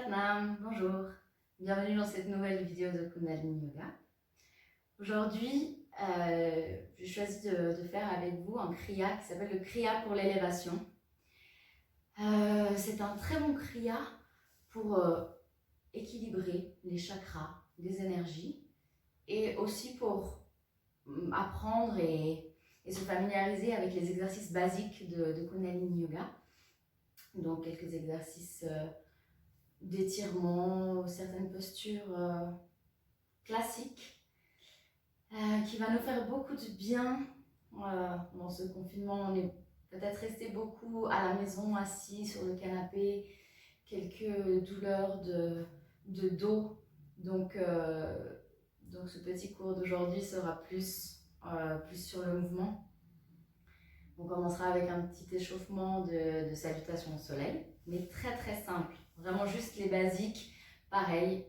Satnam, bonjour, bienvenue dans cette nouvelle vidéo de Kundalini Yoga. Aujourd'hui, j'ai choisi de faire avec vous un kriya qui s'appelle le kriya pour l'élévation. C'est un très bon kriya pour équilibrer les chakras, les énergies et aussi pour apprendre et se familiariser avec les exercices basiques de Kundalini Yoga. Donc quelques exercices d'étirement, certaines postures classiques qui va nous faire beaucoup de bien. Dans ce confinement, on est peut-être resté beaucoup à la maison, assis sur le canapé, quelques douleurs de dos. Donc ce petit cours d'aujourd'hui sera plus sur le mouvement. On commencera avec un petit échauffement de salutation au soleil, mais très très simple. Vraiment juste les basiques, pareil,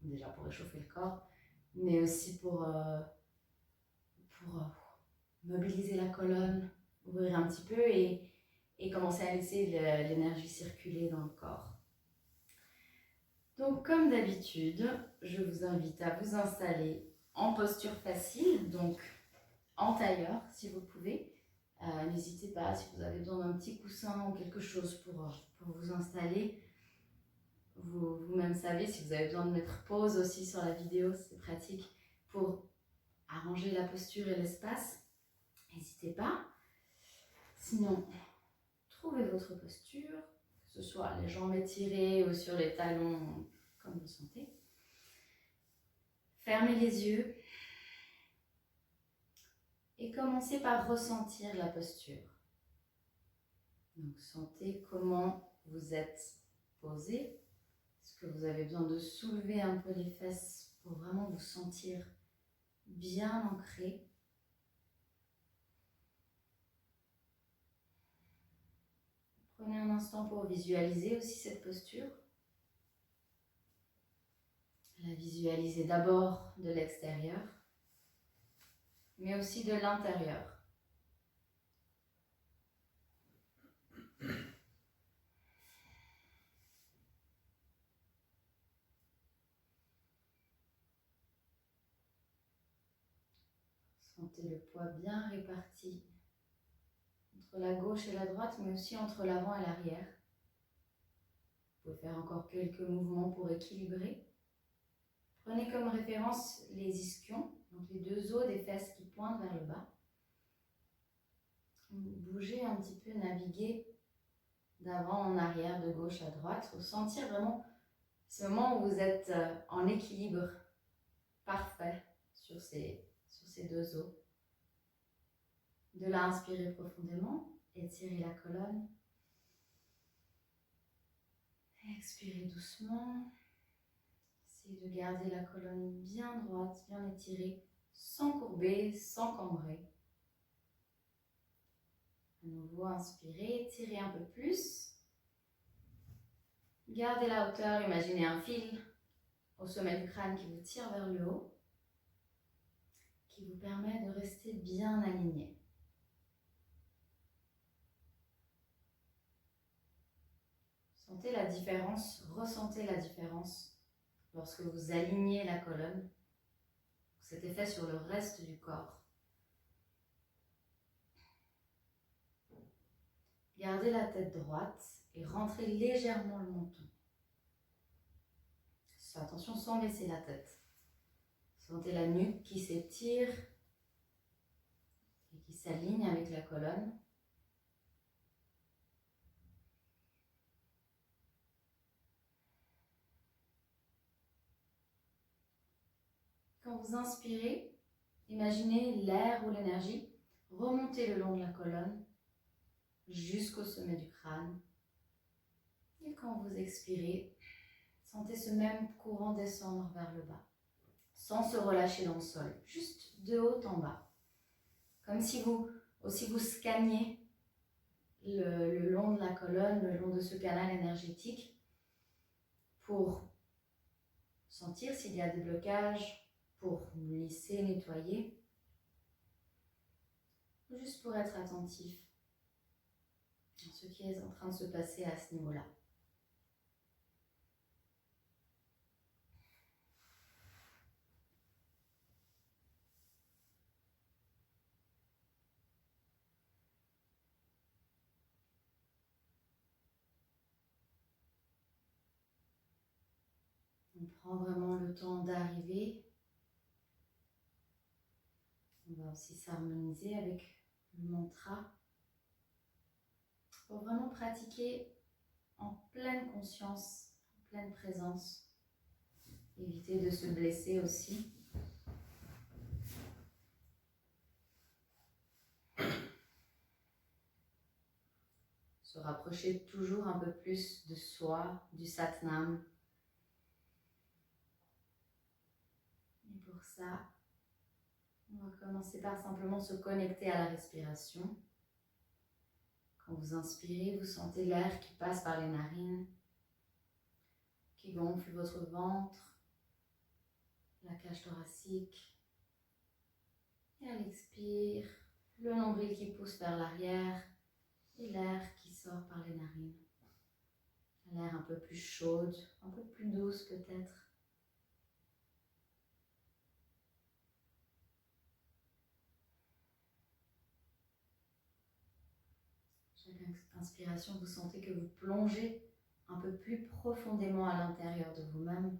déjà pour réchauffer le corps, mais aussi pour mobiliser la colonne, ouvrir un petit peu et commencer à laisser l'énergie circuler dans le corps. Donc comme d'habitude, je vous invite à vous installer en posture facile, donc en tailleur si vous pouvez. N'hésitez pas, si vous avez besoin d'un petit coussin ou quelque chose pour vous installer. Vous-même savez, si vous avez besoin de mettre pause aussi sur la vidéo, c'est pratique pour arranger la posture et l'espace. N'hésitez pas. Sinon, trouvez votre posture, que ce soit les jambes étirées ou sur les talons, comme vous le sentez. Fermez les yeux et commencez par ressentir la posture. Donc, sentez comment vous êtes posé. Est-ce que vous avez besoin de soulever un peu les fesses pour vraiment vous sentir bien ancré? Prenez un instant pour visualiser aussi cette posture. La visualiser d'abord de l'extérieur, mais aussi de l'intérieur. Sentez le poids bien réparti entre la gauche et la droite, mais aussi entre l'avant et l'arrière. Vous pouvez faire encore quelques mouvements pour équilibrer. Prenez comme référence les ischions, donc les deux os des fesses qui pointent vers le bas. Bougez un petit peu, naviguez d'avant en arrière, de gauche à droite. Ressentir vraiment ce moment où vous êtes en équilibre parfait sur ces deux os. De là, inspirez profondément, étirez la colonne. Expirez doucement. Essayez de garder la colonne bien droite, bien étirée, sans courber, sans cambrer. À nouveau, inspirez, étirez un peu plus. Gardez la hauteur, imaginez un fil au sommet du crâne qui vous tire vers le haut, qui vous permet de rester bien aligné. Sentez la différence, ressentez la différence lorsque vous alignez la colonne. Cet effet sur le reste du corps. Gardez la tête droite et rentrez légèrement le menton. Attention sans baisser la tête. Sentez la nuque qui s'étire et qui s'aligne avec la colonne. Quand vous inspirez, imaginez l'air ou l'énergie remonter le long de la colonne jusqu'au sommet du crâne. Et quand vous expirez, sentez ce même courant descendre vers le bas, sans se relâcher dans le sol, juste de haut en bas. Comme si vous scanniez le long de la colonne, le long de ce canal énergétique, pour sentir s'il y a des blocages, pour lisser, nettoyer, juste pour être attentif à ce qui est en train de se passer à ce niveau-là. On prend vraiment le temps d'arriver. On va aussi s'harmoniser avec le mantra pour vraiment pratiquer en pleine conscience, en pleine présence. Éviter de se blesser aussi. Se rapprocher toujours un peu plus de soi, du Satnam. Et pour ça, on va commencer par simplement se connecter à la respiration. Quand vous inspirez, vous sentez l'air qui passe par les narines, qui gonfle votre ventre, la cage thoracique. Et à l'expire, le nombril qui pousse vers l'arrière et l'air qui sort par les narines. L'air un peu plus chaude, un peu plus douce peut-être. Chaque inspiration, vous sentez que vous plongez un peu plus profondément à l'intérieur de vous-même.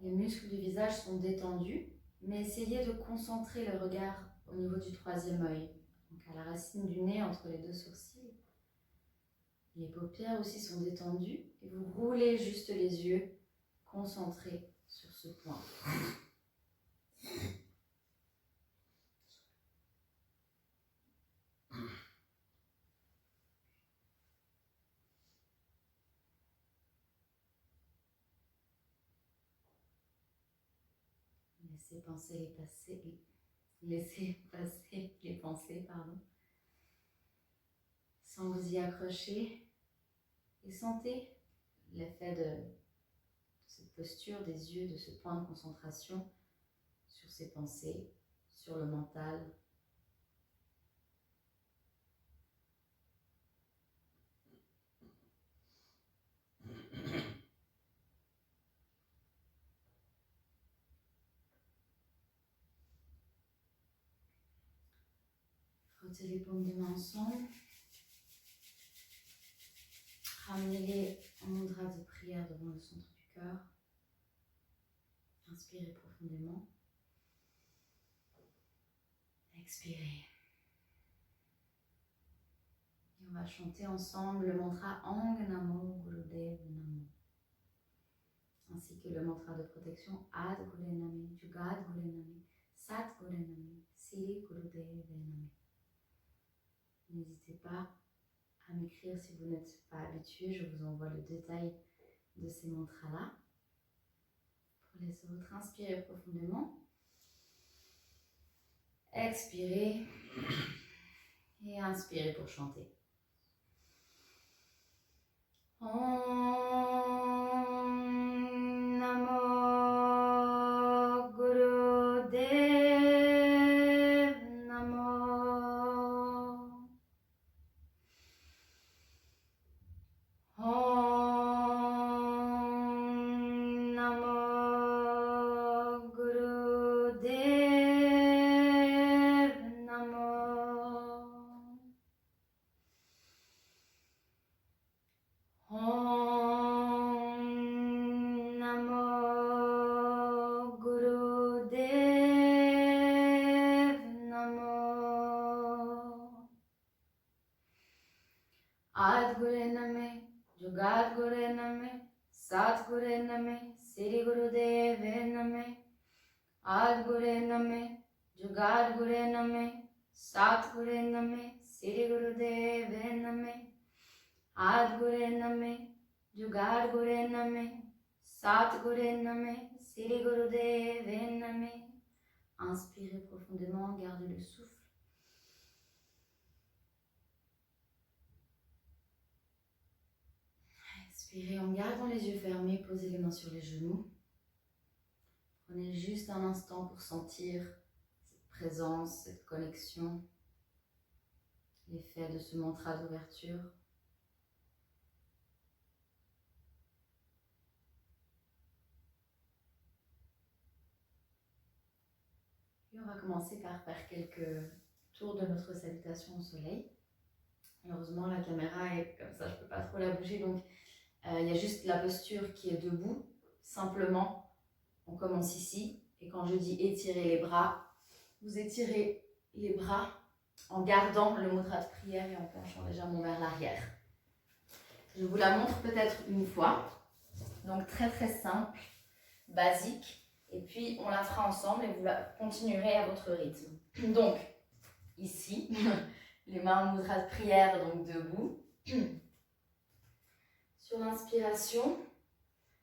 Les muscles du visage sont détendus, mais essayez de concentrer le regard au niveau du troisième œil, donc à la racine du nez entre les deux sourcils. Les paupières aussi sont détendues et vous roulez juste les yeux, concentrés sur ce point. Laissez passer les pensées, sans vous y accrocher. Et sentez l'effet de cette posture des yeux, de ce point de concentration sur ces pensées, sur le mental. Frottez les paumes des mains ensemble. Ramenez-les en mudra de prière devant le centre du cœur. Inspirez profondément. Expirez. Et on va chanter ensemble le mantra Ang Namo Gurudev Namo, ainsi que le mantra de protection Ad Gure Name, Jugad Gure Name, Sat Gure Name, Siri Gurudev Name. N'hésitez pas à m'écrire si vous n'êtes pas habitué, je vous envoie le détail de ces mantras-là. Pour les autres, inspirez profondément. Expirez et inspirez pour chanter. Om Namo Gurudev Namo. Om Namo Gurudev Namo. Om Namo Gurudev Namo. Ad Gure Name, Jugad Gure Name, Sat Gure Name, Siri Gurudev Name. Ad Gure Name, Jugad Gure Name, Sat Gure Name, Siri Gurudev Name. Ad Gure Name, Jugad Gure Name, Sat Gure Name, Siri Gurudev Name. Inspirez profondément, gardez le souffle. Expirez en gardant les yeux fermés, posez les mains sur les genoux. Prenez juste un instant pour sentir cette présence, cette connexion, l'effet de ce mantra d'ouverture. Et on va commencer par faire quelques tours de notre salutation au soleil. Heureusement, la caméra est comme ça, je ne peux pas trop la bouger, donc il y a juste la posture qui est debout. Simplement, on commence ici. Et quand je dis étirer les bras, vous étirez les bras en gardant le mudra de prière et en penchant légèrement vers l'arrière. Je vous la montre peut-être une fois. Donc très très simple, basique. Et puis on la fera ensemble et vous la continuerez à votre rythme. Donc ici, les mains en mudra de prière, donc debout. Sur l'inspiration,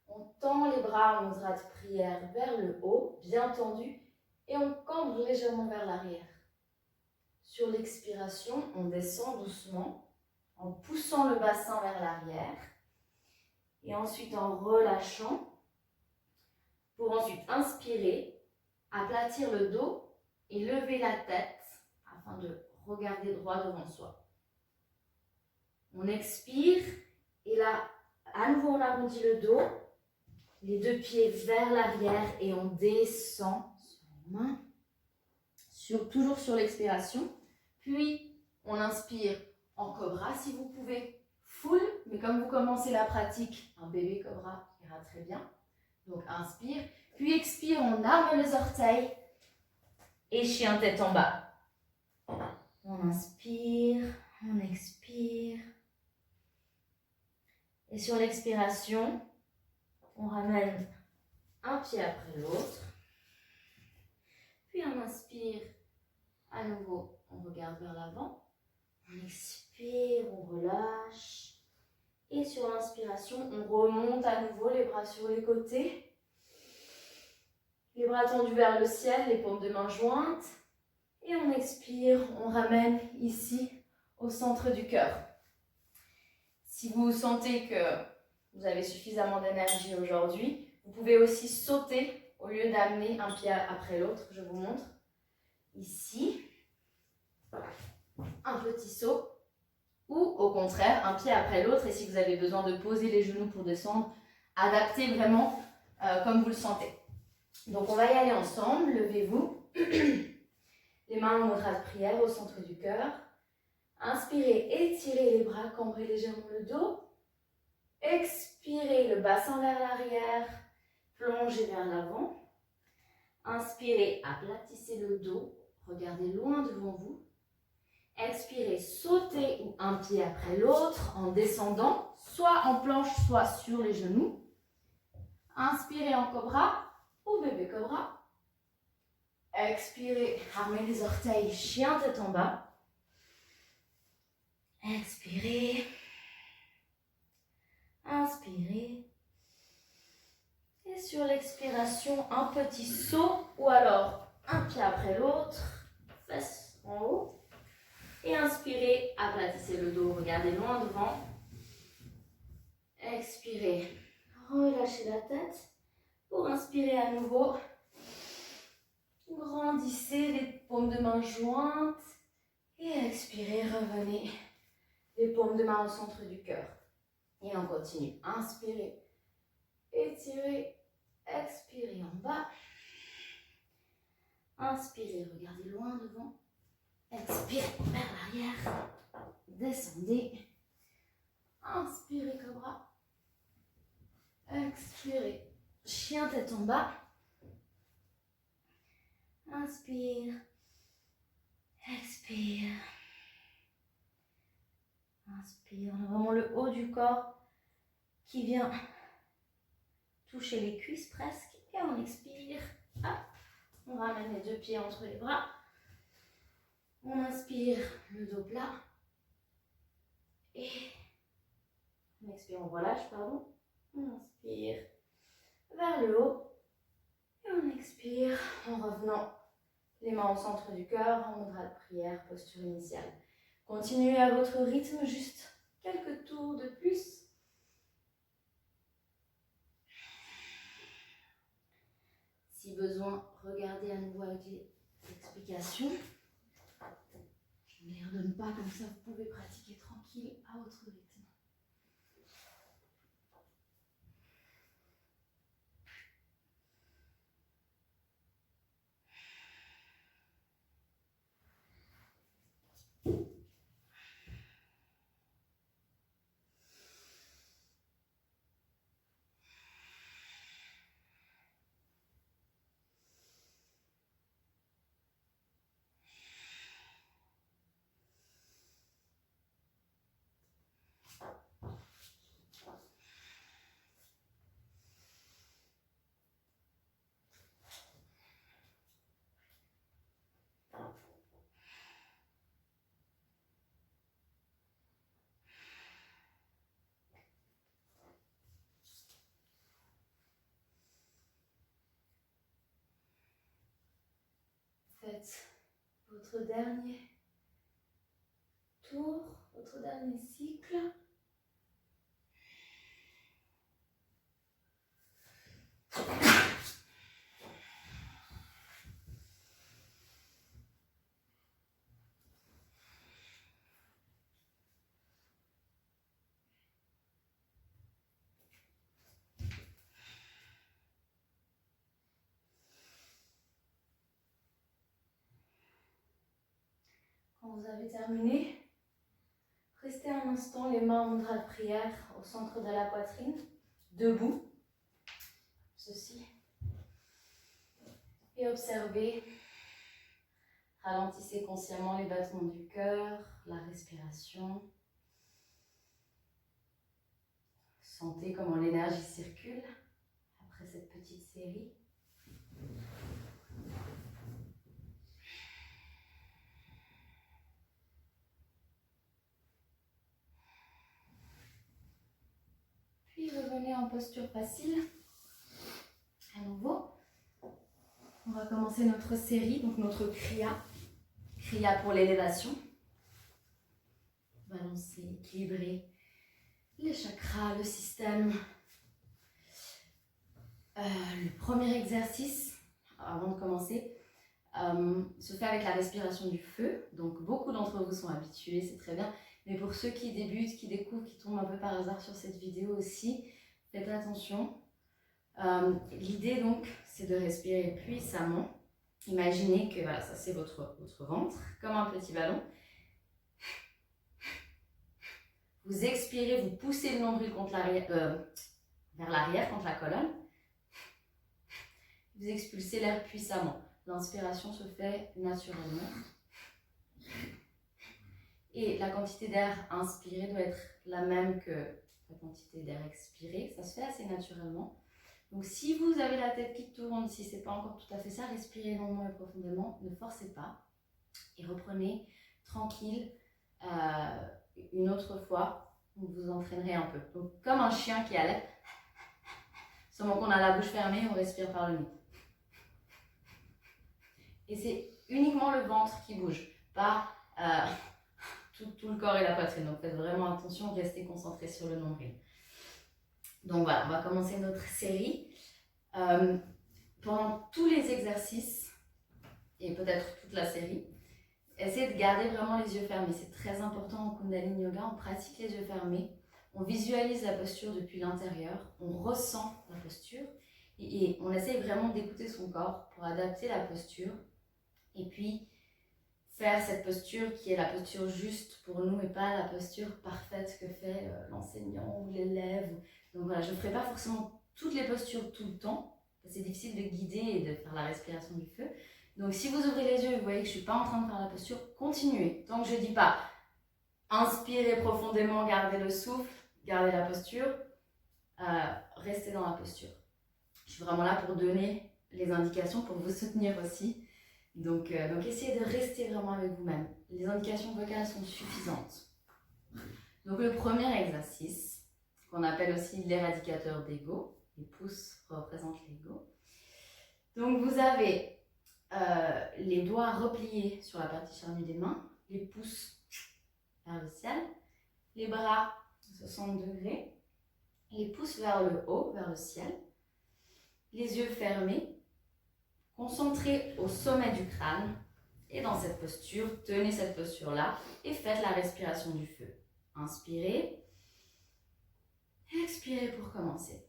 on tend les bras en mudra de prière vers le haut, bien tendu, et on cambre légèrement vers l'arrière. Sur l'expiration, on descend doucement en poussant le bassin vers l'arrière et ensuite en relâchant pour ensuite inspirer, aplatir le dos et lever la tête afin de regarder droit devant soi. On expire et là, à nouveau on arrondit le dos, les deux pieds vers l'arrière et on descend sur les mains, toujours sur l'expiration. Puis, on inspire en cobra si vous pouvez, full, mais comme vous commencez la pratique, un bébé cobra ira très bien. Donc, inspire, puis expire, on arme les orteils et chien tête en bas. On inspire, on expire. Et sur l'expiration, on ramène un pied après l'autre. Puis, on inspire, à nouveau, on regarde vers l'avant. On expire, on relâche. Et sur l'inspiration, on remonte à nouveau les bras sur les côtés. Les bras tendus vers le ciel, les paumes de main jointes. Et on expire, on ramène ici au centre du cœur. Si vous sentez que vous avez suffisamment d'énergie aujourd'hui, vous pouvez aussi sauter au lieu d'amener un pied après l'autre. Je vous montre. Ici, un petit saut. Ou au contraire, un pied après l'autre. Et si vous avez besoin de poser les genoux pour descendre, adaptez vraiment comme vous le sentez. Donc on va y aller ensemble. Levez-vous. Les mains en mudra de prière au centre du cœur. Inspirez, étirez les bras, cambrez légèrement le dos. Expirez le bassin vers l'arrière, plongez vers l'avant. Inspirez, aplatissez le dos, regardez loin devant vous. Expirez, sautez un pied après l'autre en descendant, soit en planche, soit sur les genoux. Inspirez en cobra ou bébé cobra. Expirez, armez les orteils, chien tête en bas. Expirez. Inspirez. Et sur l'expiration, un petit saut ou alors un pied après l'autre, fesses en haut. Et inspirez, aplatissez le dos, regardez loin devant. Expirez, relâchez la tête. Pour inspirer à nouveau, grandissez les paumes de main jointes. Et expirez, revenez les paumes de main au centre du cœur. Et on continue. Inspirez, étirez, expirez en bas. Inspirez, regardez loin devant. Expirez vers l'arrière. Descendez. Inspirez cobra. Expirez. Chien tête en bas. Inspire. Expire. Inspire. On a vraiment le haut du corps qui vient toucher les cuisses presque. Et on expire. Hop. On ramène les deux pieds entre les bras. On inspire, le dos plat. Et on expire, on relâche, pardon. On inspire vers le haut. Et on expire en revenant les mains au centre du cœur, en mudra de prière, posture initiale. Continuez à votre rythme, juste quelques tours de plus. Si besoin, regardez à nouveau avec les explications. Je ne les redonne pas, comme ça vous pouvez pratiquer tranquille à votre rythme. faites votre dernier tour, votre dernier cycle. Quand vous avez terminé, restez un instant les mains en mudra de prière au centre de la poitrine, debout, ceci, et observez, ralentissez consciemment les battements du cœur, la respiration, sentez comment l'énergie circule après cette petite série. Puis revenez en posture facile. À nouveau, on va commencer notre série, donc notre kriya. Kriya pour l'élévation. Balancer, équilibrer les chakras, le système. Le premier exercice, avant de commencer, se fait avec la respiration du feu. Donc beaucoup d'entre vous sont habitués, c'est très bien. Mais pour ceux qui débutent, qui découvrent, qui tombent un peu par hasard sur cette vidéo aussi, faites attention. L'idée donc, c'est de respirer puissamment. Imaginez que voilà, ça c'est votre ventre, comme un petit ballon. Vous expirez, vous poussez le nombril contre vers l'arrière, contre la colonne. Vous expulsez l'air puissamment. L'inspiration se fait naturellement. Et la quantité d'air inspiré doit être la même que la quantité d'air expiré. Ça se fait assez naturellement. Donc si vous avez la tête qui tourne, si ce n'est pas encore tout à fait ça, respirez longuement et profondément. Ne forcez pas. Et reprenez tranquille une autre fois. Vous vous entraînerez un peu. Donc comme un chien qui allait. Seulement qu'on a la bouche fermée, on respire par le nez. Et c'est uniquement le ventre qui bouge, pas tout le corps et la poitrine. Donc faites vraiment attention, restez concentrés sur le nombril. Donc voilà, on va commencer notre série. Pendant tous les exercices, et peut-être toute la série, essayez de garder vraiment les yeux fermés. C'est très important en Kundalini Yoga, on pratique les yeux fermés. On visualise la posture depuis l'intérieur, on ressent la posture et on essaye vraiment d'écouter son corps pour adapter la posture. Et puis, faire cette posture qui est la posture juste pour nous et pas la posture parfaite que fait l'enseignant ou l'élève. Donc voilà, je ne ferai pas forcément toutes les postures tout le temps. C'est difficile de guider et de faire la respiration du feu. Donc si vous ouvrez les yeux et vous voyez que je ne suis pas en train de faire la posture, continuez. Tant que je ne dis pas inspirez profondément, gardez le souffle, gardez la posture, restez dans la posture. Je suis vraiment là pour donner les indications, pour vous soutenir aussi. Donc essayez de rester vraiment avec vous-même. Les indications vocales sont suffisantes. Donc le premier exercice, qu'on appelle aussi l'éradicateur d'ego, les pouces représentent l'ego. Donc vous avez les doigts repliés sur la partie charnue des mains, les pouces vers le ciel, les bras 60 degrés, les pouces vers le haut, vers le ciel, les yeux fermés, concentrez au sommet du crâne et dans cette posture, tenez cette posture-là et faites la respiration du feu. Inspirez, expirez pour commencer.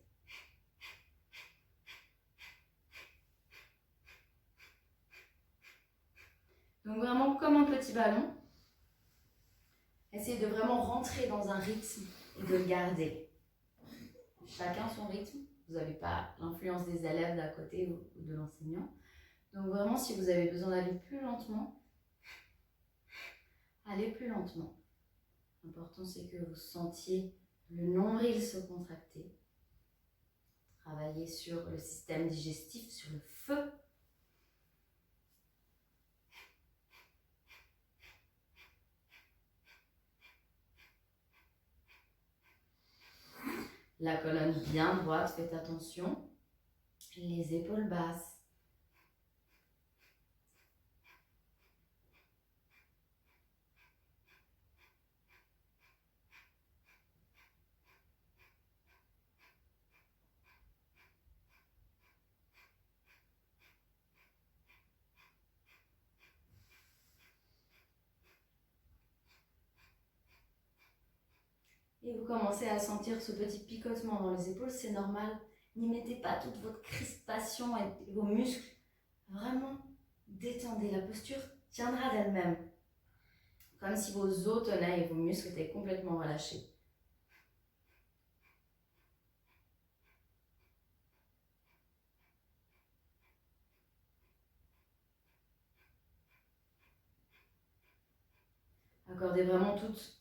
Donc vraiment comme un petit ballon, essayez de vraiment rentrer dans un rythme et de le garder. Chacun son rythme, vous n'avez pas l'influence des élèves d'à côté ou de l'enseignant. Donc vraiment, si vous avez besoin d'aller plus lentement, allez plus lentement. L'important, c'est que vous sentiez le nombril se contracter. Travaillez sur le système digestif, sur le feu. La colonne bien droite, faites attention. Les épaules basses. Et vous commencez à sentir ce petit picotement dans les épaules, c'est normal. N'y mettez pas toute votre crispation et vos muscles. Vraiment, détendez. La posture tiendra d'elle-même. Comme si vos os tenaient et vos muscles étaient complètement relâchés. Accordez vraiment toute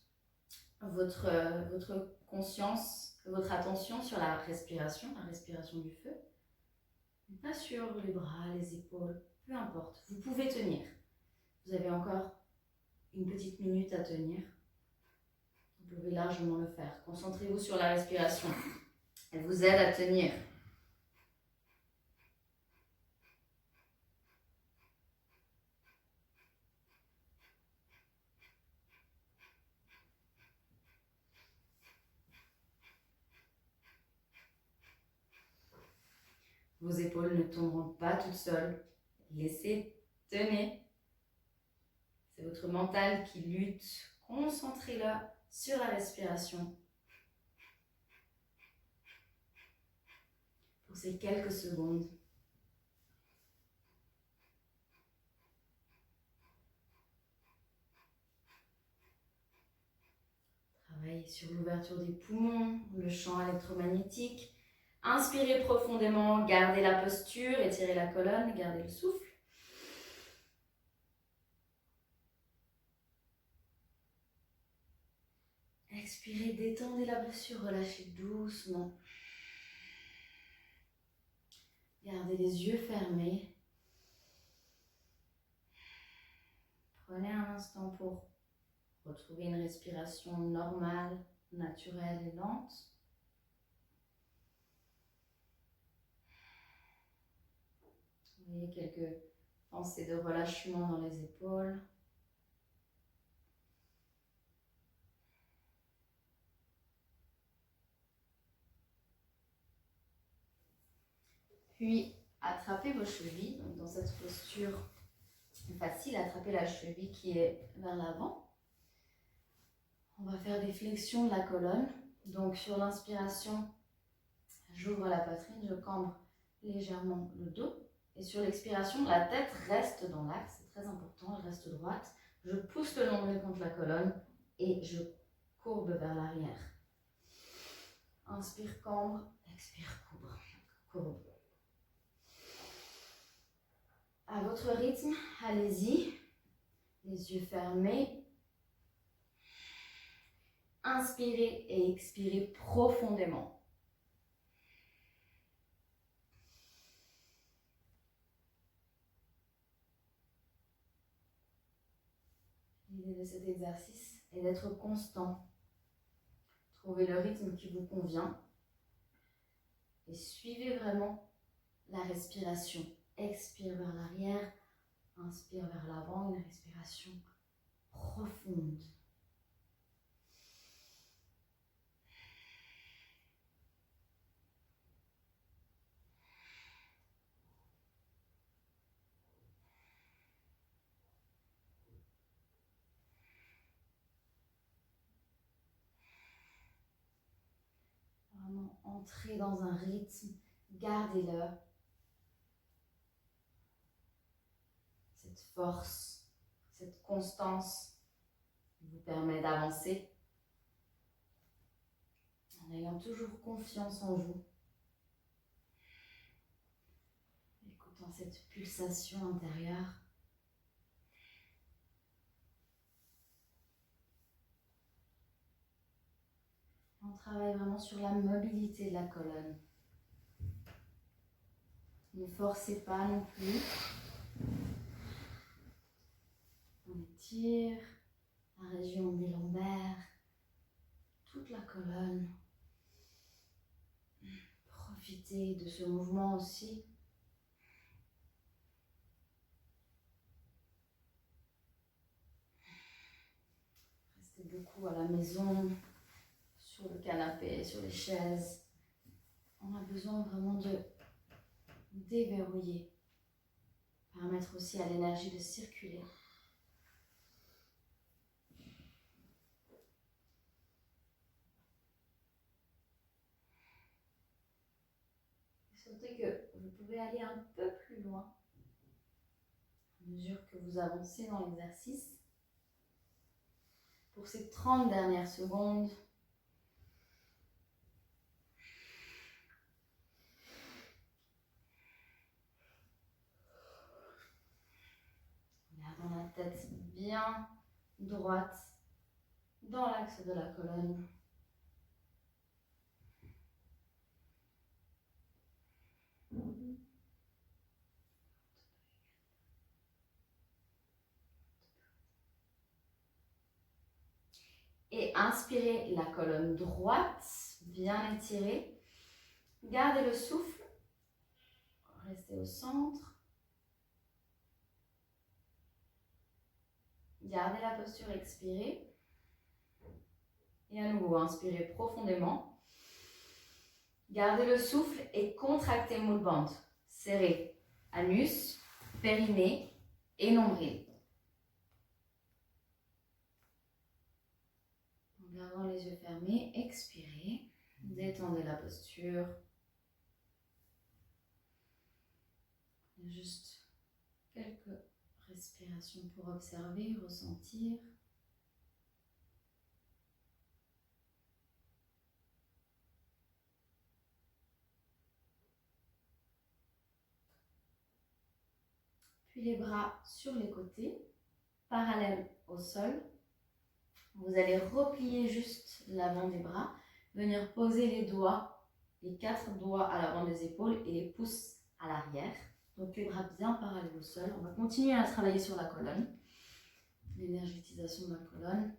votre conscience, votre attention sur la respiration du feu. Pas sur les bras, les épaules, peu importe. Vous pouvez tenir. Vous avez encore une petite minute à tenir. Vous pouvez largement le faire. Concentrez-vous sur la respiration. Elle vous aide à tenir. Vos épaules ne tomberont pas toutes seules. Laissez tenir. C'est votre mental qui lutte. Concentrez-le sur la respiration. Pour ces quelques secondes. Travaillez sur l'ouverture des poumons, le champ électromagnétique. Inspirez profondément, gardez la posture, étirez la colonne, gardez le souffle. Expirez, détendez la posture, relâchez doucement. Gardez les yeux fermés. Prenez un instant pour retrouver une respiration normale, naturelle et lente. Vous voyez quelques pensées de relâchement dans les épaules. Puis, attrapez vos chevilles. Donc, dans cette posture facile, attrapez la cheville qui est vers l'avant. On va faire des flexions de la colonne. Donc, sur l'inspiration, j'ouvre la poitrine, je cambre légèrement le dos. Et sur l'expiration, la tête reste dans l'axe, c'est très important, elle reste droite. Je pousse le nombril contre la colonne et je courbe vers l'arrière. Inspire, cambre, expire, courbe. À votre rythme, allez-y. Les yeux fermés. Inspirez et expirez profondément. L'idée de cet exercice est d'être constant. Trouvez le rythme qui vous convient et suivez vraiment la respiration. Expire vers l'arrière, inspire vers l'avant, une respiration profonde. Vraiment entrer dans un rythme, gardez-le. Cette force, cette constance vous permet d'avancer en ayant toujours confiance en vous. Écoutant cette pulsation intérieure. On travaille vraiment sur la mobilité de la colonne. Ne forcez pas non plus. On étire la région des lombaires, toute la colonne. Profitez de ce mouvement aussi. Restez beaucoup à la maison, sur le canapé, sur les chaises. On a besoin vraiment de déverrouiller. Permettre aussi à l'énergie de circuler. Notez que vous pouvez aller un peu plus loin à mesure que vous avancez dans l'exercice. Pour ces 30 dernières secondes, gardons la tête bien droite dans l'axe de la colonne. Et inspirez la colonne droite, bien étirée. Gardez le souffle. Restez au centre. Gardez la posture, expirez. Et à nouveau, inspirez profondément. Gardez le souffle et contractez moule bande. Serrez anus, périnée et nombril. En gardant les yeux fermés, expirez. Détendez la posture. Juste quelques respirations pour observer, ressentir. Puis les bras sur les côtés, parallèles au sol. Vous allez replier juste l'avant des bras, venir poser les doigts, les 4 doigts à l'avant des épaules et les pouces à l'arrière. Donc les bras bien parallèles au sol. On va continuer à travailler sur la colonne. L'énergétisation de la colonne,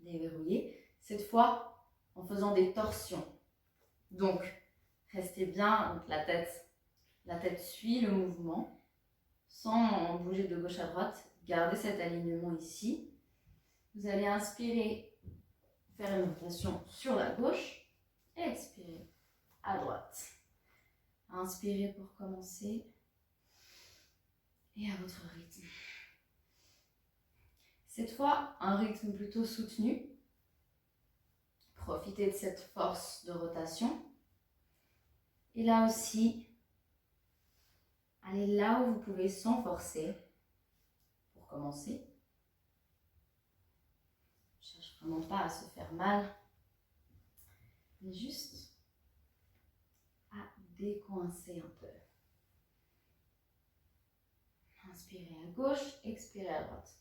déverrouiller. Cette fois, en faisant des torsions. Donc, restez bien, donc la tête suit le mouvement, sans bouger de gauche à droite. Gardez cet alignement ici. Vous allez inspirer, faire une rotation sur la gauche et expirer à droite. Inspirez pour commencer et à votre rythme. Cette fois, un rythme plutôt soutenu. Profitez de cette force de rotation. Et là aussi, allez là où vous pouvez sans forcer pour commencer. Ne cherche vraiment pas à se faire mal, mais juste à décoincer un peu. Inspirez à gauche, expirez à droite.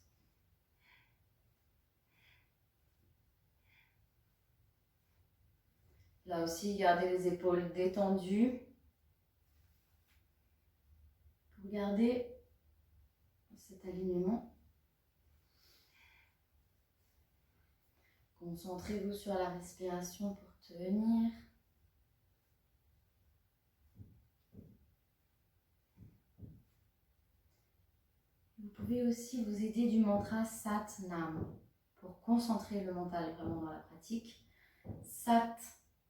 Là aussi, gardez les épaules détendues pour garder cet alignement. Concentrez-vous sur la respiration pour tenir. Vous pouvez aussi vous aider du mantra Sat Nam pour concentrer le mental vraiment dans la pratique. Sat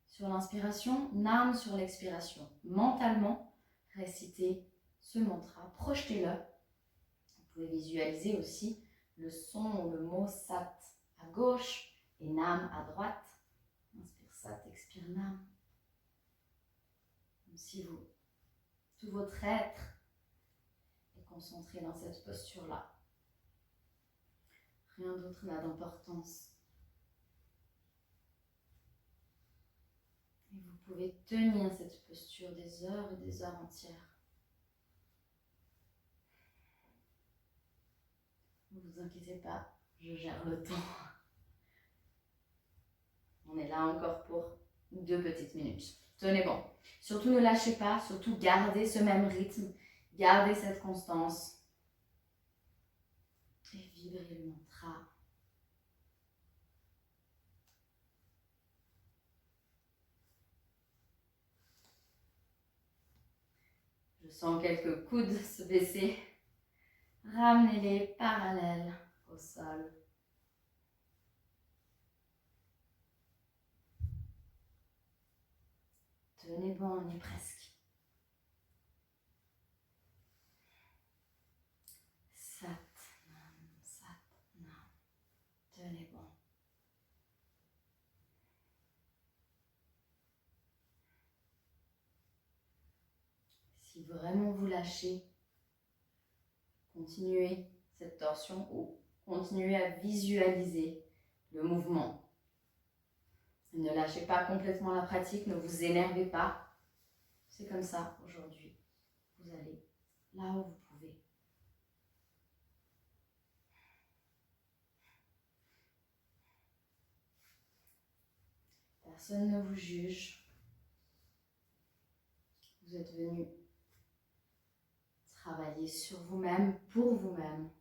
sur l'inspiration, Nam sur l'expiration. Mentalement, récitez ce mantra, projetez-le. Vous pouvez visualiser aussi le son ou le mot Sat à gauche et Nam à droite. Inspire Sat, expire Nam. Comme si tout votre être est concentré dans cette posture-là. Rien d'autre n'a d'importance. Et vous pouvez tenir cette posture des heures et des heures entières. Ne vous inquiétez pas, je gère le temps. On est là encore pour 2 petites minutes. Tenez bon. Surtout ne lâchez pas, surtout gardez ce même rythme, gardez cette constance. Et vibrez le mantra. Je sens quelques coudes se baisser. Ramenez-les parallèles au sol. Tenez bon, on y est presque. Sat Nam, Sat Nam. Tenez bon. Si vraiment vous lâchez, continuez cette torsion ou continuez à visualiser le mouvement. Ne lâchez pas complètement la pratique, ne vous énervez pas. C'est comme ça aujourd'hui. Vous allez là où vous pouvez. Personne ne vous juge. Vous êtes venu travailler sur vous-même, pour vous-même.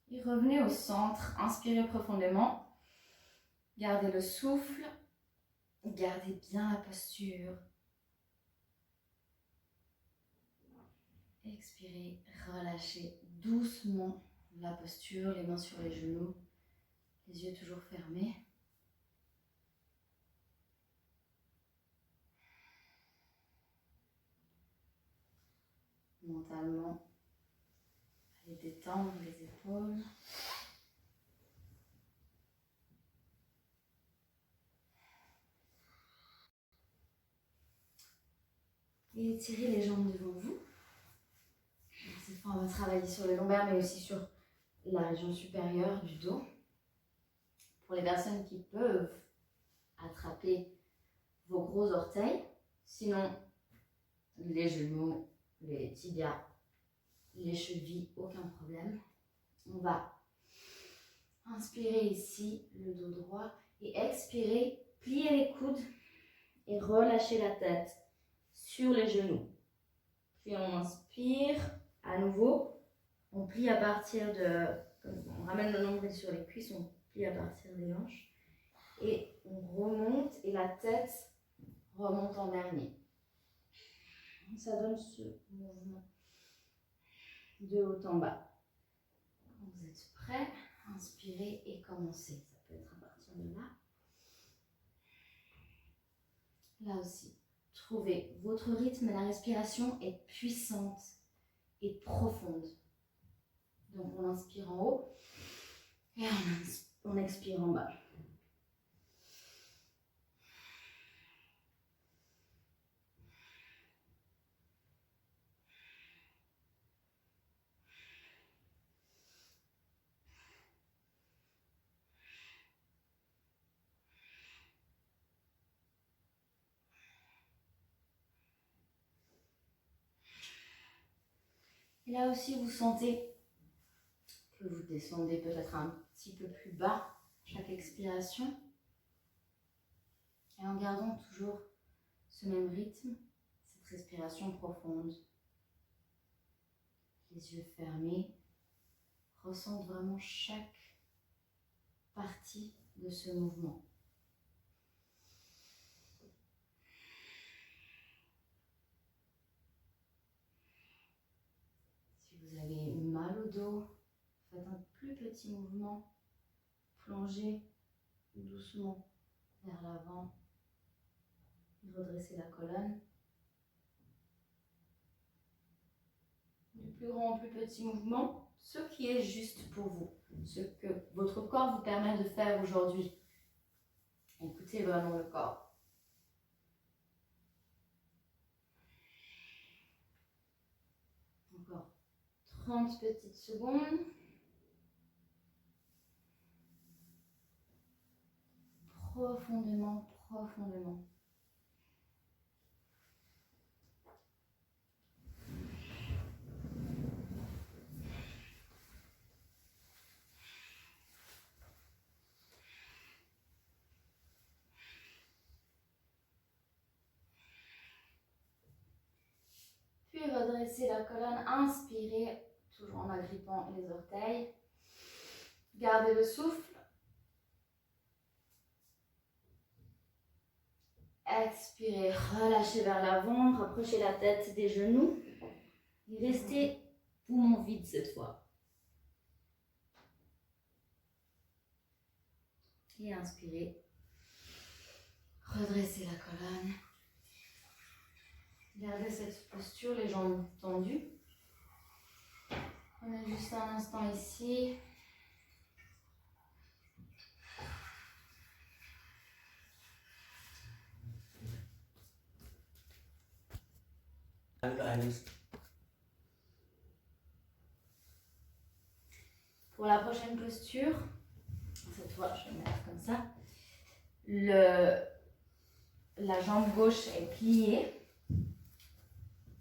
Et revenez au centre, inspirez profondément. Gardez le souffle, gardez bien la posture. Expirez, relâchez doucement la posture, les mains sur les genoux, les yeux toujours fermés. Mentalement, allez détendre les épaules. Et étirez les jambes devant vous. Cette fois, on va travailler sur le lombaire, mais aussi sur la région supérieure du dos. Pour les personnes qui peuvent attraper vos gros orteils, sinon les genoux, les tibias, les chevilles, aucun problème. On va inspirer ici, le dos droit, et expirer, plier les coudes et relâcher la tête sur les genoux. Puis on inspire à nouveau, on plie à partir de, on ramène le nombril sur les cuisses, on plie à partir des hanches et on remonte et la tête remonte en dernier. Ça donne ce mouvement de haut en bas. Quand vous êtes prêts, inspirez et commencez. Ça peut être à partir de là. Là aussi, trouvez votre rythme. La respiration est puissante et profonde. Donc on inspire en haut et on expire en bas. Et là aussi, vous sentez que vous descendez peut-être un petit peu plus bas chaque expiration. Et en gardant toujours ce même rythme, cette respiration profonde. Les yeux fermés, ressente vraiment chaque partie de ce mouvement. Si vous avez mal au dos, faites un plus petit mouvement, plongez doucement vers l'avant et redressez la colonne. Du plus grand au plus petit mouvement, ce qui est juste pour vous, ce que votre corps vous permet de faire aujourd'hui. Écoutez vraiment le corps. Encore 30 petites secondes. Profondément, profondément. Puis redressez la colonne, inspirez, toujours en agrippant les orteils. Gardez le souffle. Expirez, relâchez vers l'avant, rapprochez la tête des genoux. Et restez poumon vide cette fois. Et inspirez. Redressez la colonne. Gardez cette posture, les jambes tendues. Prenez Juste un instant ici. Pour la prochaine posture, cette fois je vais mettre comme ça, la jambe gauche est pliée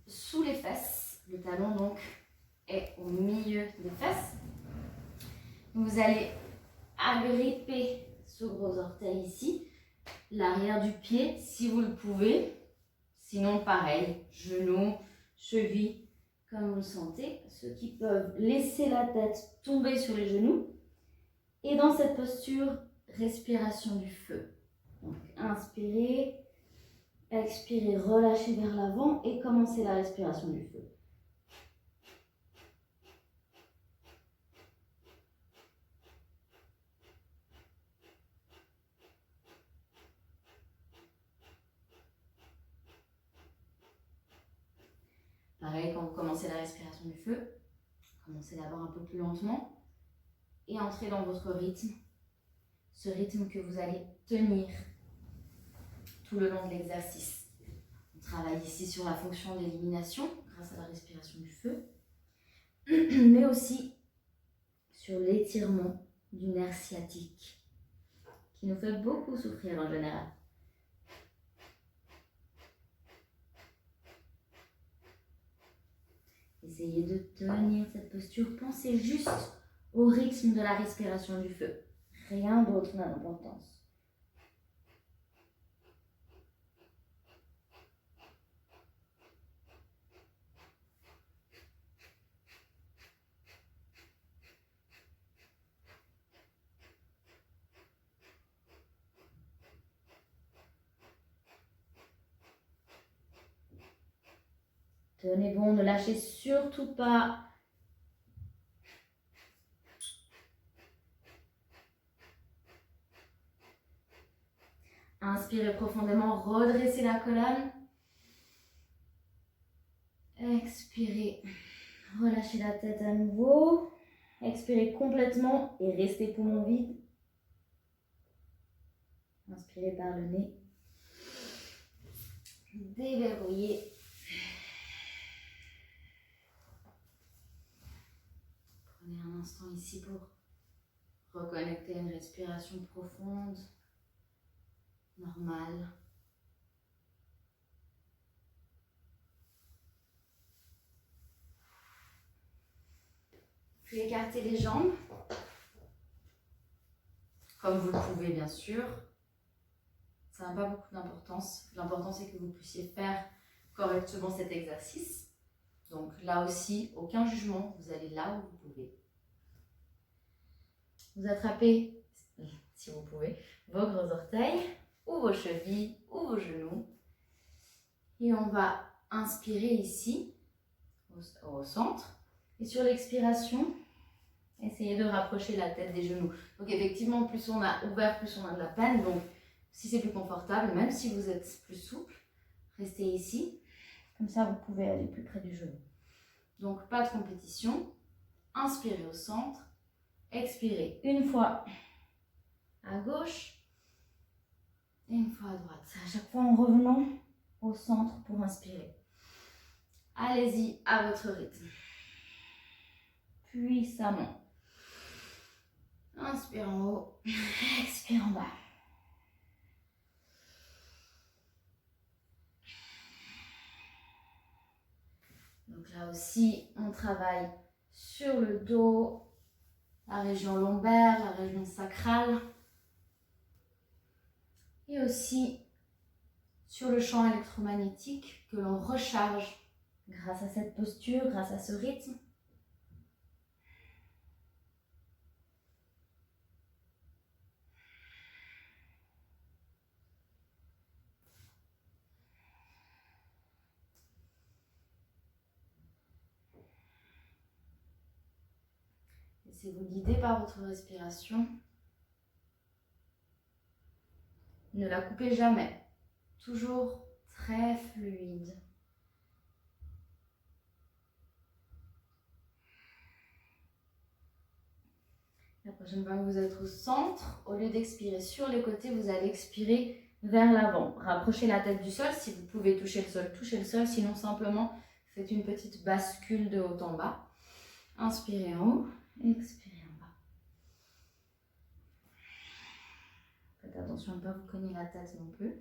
sous les fesses, le talon donc est au milieu des fesses. Vous allez agripper ce gros orteil ici, l'arrière du pied si vous le pouvez, sinon pareil, genou, cheville, comme vous le sentez. Ceux qui peuvent laisser la tête tomber sur les genoux. Et dans cette posture, respiration du feu. Donc inspirez, expirez, relâchez vers l'avant et commencez la respiration du feu. Pareil, quand vous commencez la respiration du feu, commencez d'abord un peu plus lentement et entrez dans votre rythme. Ce rythme que vous allez tenir tout le long de l'exercice. On travaille ici sur la fonction d'élimination grâce à la respiration du feu, mais aussi sur l'étirement du nerf sciatique qui nous fait beaucoup souffrir en général. Essayez de tenir cette posture. Pensez juste au rythme de la respiration du feu. Rien d'autre n'a d'importance. Tenez bon, ne lâchez surtout pas. Inspirez profondément, redressez la colonne. Expirez, relâchez la tête à nouveau. Expirez complètement et restez poumon vide. Inspirez par le nez. Déverrouillez. Prenez un instant ici pour reconnecter à une respiration profonde, normale. Puis écartez les jambes, comme vous le pouvez bien sûr. Ça n'a pas beaucoup d'importance. L'important c'est que vous puissiez faire correctement cet exercice. Donc là aussi, aucun jugement, vous allez là où vous pouvez. Vous attrapez, si vous pouvez, vos gros orteils, ou vos chevilles, ou vos genoux. Et on va inspirer ici, au centre. Et sur l'expiration, essayez de rapprocher la tête des genoux. Donc effectivement, plus on a ouvert, plus on a de la peine. Donc si c'est plus confortable, même si vous êtes plus souple, restez ici. Comme ça, vous pouvez aller plus près du genou. Donc pas de compétition. Inspirez au centre. Expirez une fois à gauche et une fois à droite. À chaque fois en revenant au centre pour inspirer. Allez-y à votre rythme. Puissamment. Inspire en haut, expire en bas. Donc là aussi, on travaille sur le dos, la région lombaire, la région sacrale. Et aussi sur le champ électromagnétique que l'on recharge grâce à cette posture, grâce à ce rythme. Laissez-vous guider par votre respiration. Ne la coupez jamais. Toujours très fluide. La prochaine fois que vous êtes au centre, au lieu d'expirer sur les côtés, vous allez expirer vers l'avant. Rapprochez la tête du sol. Si vous pouvez toucher le sol, touchez le sol. Sinon, simplement, faites une petite bascule de haut en bas. Inspirez en haut, expirez en bas. Faites attention à ne pas vous cogner la tête non plus.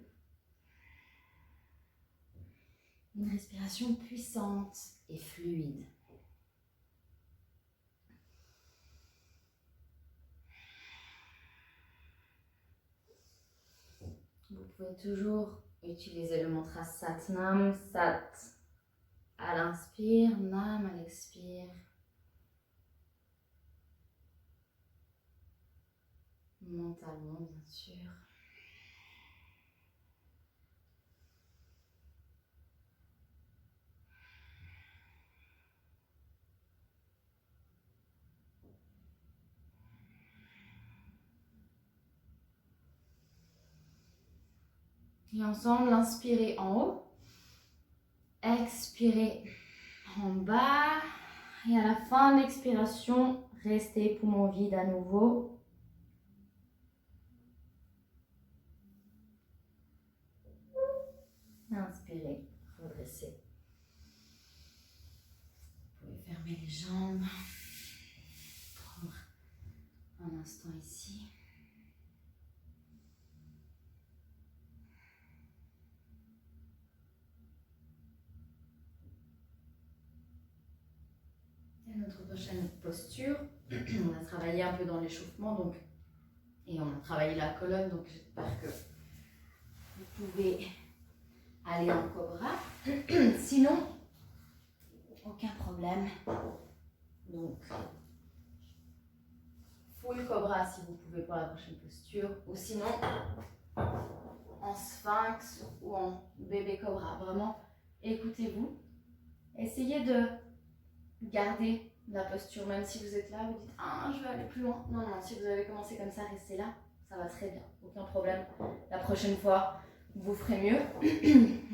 Une respiration puissante et fluide. Vous pouvez toujours utiliser le mantra Sat Nam, Sat à l'inspire, Nam à l'expire. Mentalement, bien sûr. Et ensemble, inspirez en haut, expirez en bas. Et à la fin de l'expiration, restez poumon vide à nouveau. Inspirez, redressez. Vous pouvez fermer les jambes. Prendre un instant ici. Et notre prochaine posture, on a travaillé un peu dans l'échauffement donc, et on a travaillé la colonne, donc j'espère que vous pouvez aller en cobra. Sinon, aucun problème. Donc, full cobra si vous pouvez pour la prochaine posture, ou sinon en sphinx ou en bébé cobra. Vraiment, écoutez-vous. Essayez de garder la posture, même si vous êtes là, vous dites ah je veux aller plus loin. Non, non, si vous avez commencé comme ça, restez là, ça va très bien, aucun problème. La prochaine fois, vous ferez mieux.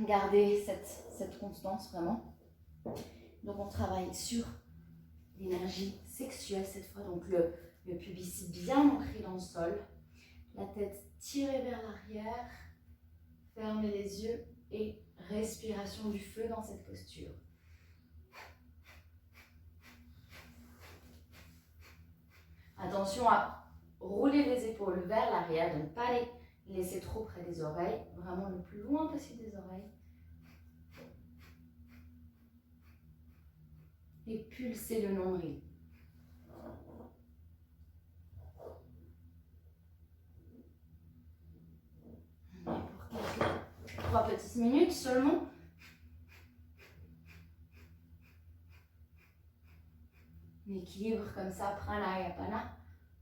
Gardez cette constance vraiment. Donc on travaille sur l'énergie sexuelle cette fois, donc le pubis bien ancré dans le sol, la tête tirée vers l'arrière, fermez les yeux et respiration du feu dans cette posture. Attention à rouler les épaules vers l'arrière, de ne pas les laisser trop près des oreilles, vraiment le plus loin possible des oreilles. Et pulsez le nombril. Pour 3 petites minutes seulement. On équilibre comme ça, pranayapana,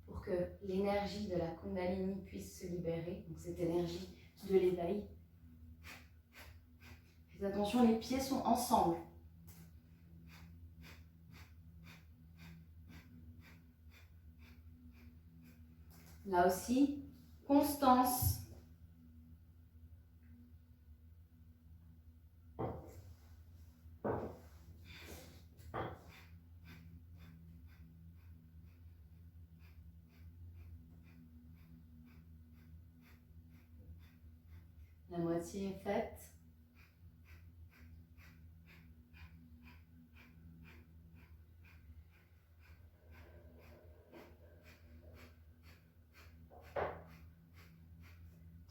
pour que l'énergie de la Kundalini puisse se libérer, donc cette énergie de l'éveil. Faites attention, les pieds sont ensemble. Là aussi, constance. La moitié est faite.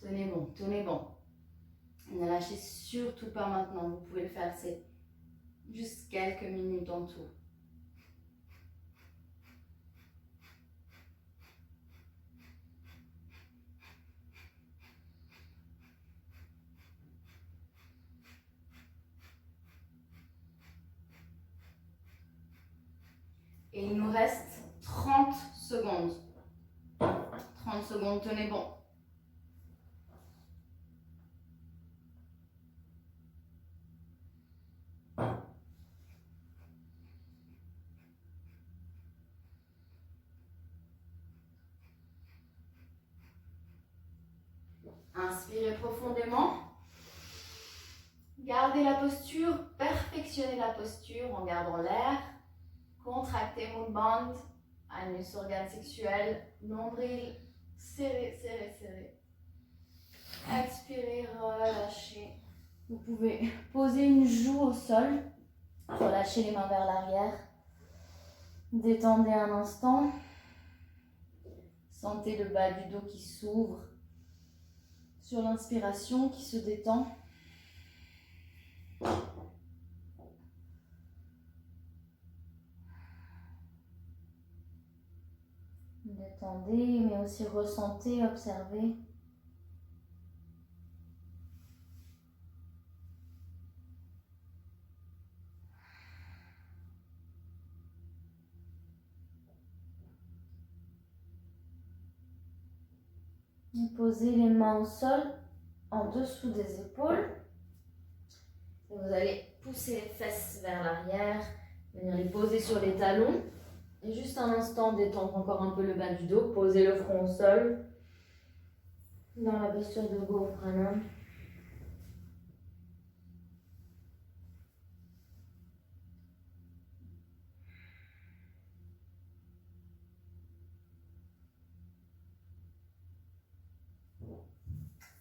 Tenez bon, tenez bon. Ne lâchez surtout pas maintenant. Vous pouvez le faire, c'est juste quelques minutes en tout. Et il nous reste 30 secondes. 30 secondes, tenez bon. Inspirez profondément. Gardez la posture, perfectionnez la posture en gardant l'air. Contractez moon band Anus, organe sexuel, nombril, serré, serré, serré. Expirez, relâchez. Vous pouvez poser une joue au sol, relâchez les mains vers l'arrière. Détendez un instant. Sentez le bas du dos qui s'ouvre. Sur l'inspiration, qui se détend. Détendez, mais aussi ressentez, observez. Posez les mains au sol, en dessous des épaules. Et vous allez pousser les fesses vers l'arrière, venir les poser sur les talons. Et juste un instant, détendre encore un peu le bas du dos. Posez le front au sol, dans la posture de Go Pranam.